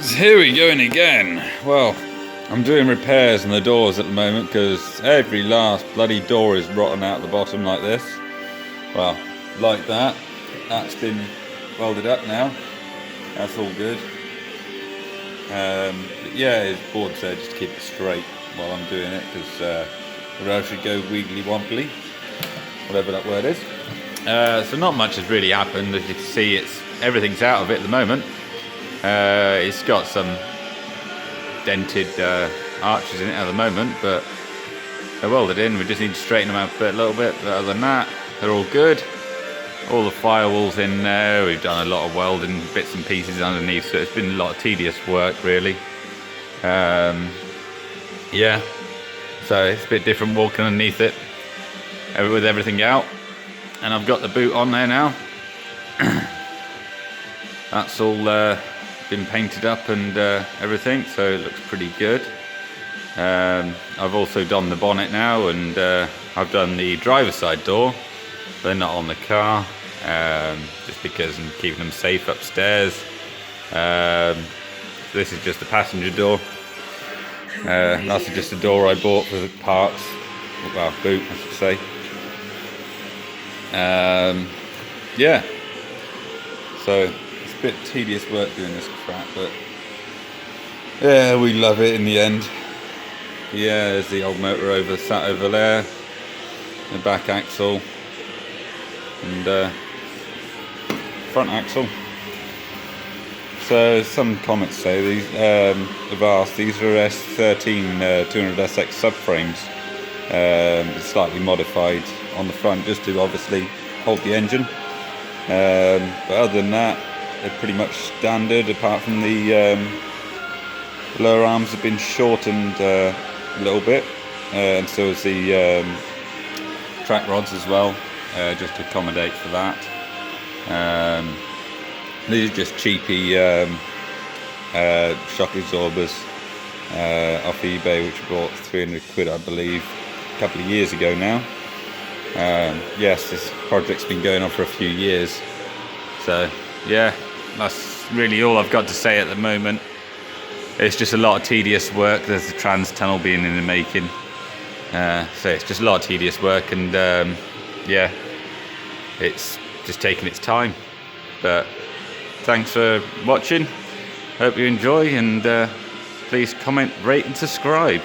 Here we going again. Well, I'm doing repairs on the doors at the moment because every last bloody door is rotten out the bottom like this. Well, like that. That's been welded up now. That's all good. But yeah, his board's there just to keep it straight while I'm doing it because or else you go wiggly wobbly, whatever that word is. So not much has really happened. As you can see, everything's out of it at the moment. It's got some dented arches in it at the moment, but they're welded in. We just need to straighten them out a little bit, but other than that, they're all good. All the firewalls in there. We've done a lot of welding bits and pieces underneath, so it's been a lot of tedious work really. Yeah, so it's a bit different walking underneath it with everything out. And I've got the boot on there now. That's all been painted up and everything, so it looks pretty good. I've also done the bonnet now, and I've done the driver's side door. They're not on the car, just because I'm keeping them safe upstairs. This is just the passenger door. That's just a door I bought for the parts, well, boot I should say. Yeah, so it's a bit tedious work doing this crap, but yeah, we love it in the end. Yeah, there's the old motor sat over there, the back axle and front axle. So some comments say these have asked, these are S13 200SX subframes, slightly modified on the front just to obviously hold the engine. But other than that, they're pretty much standard, apart from the lower arms have been shortened a little bit, and so is the track rods as well, just to accommodate for that. These are just cheapy shock absorbers off eBay, which I bought 300 quid I believe a couple of years ago now. Yes, this project's been going on for a few years, so yeah, that's really all I've got to say at the moment. It's just a lot of tedious work. There's the trans tunnel being in the making, so it's just a lot of tedious work, and yeah, it's just taking its time. But thanks for watching, hope you enjoy, and please comment, rate and subscribe.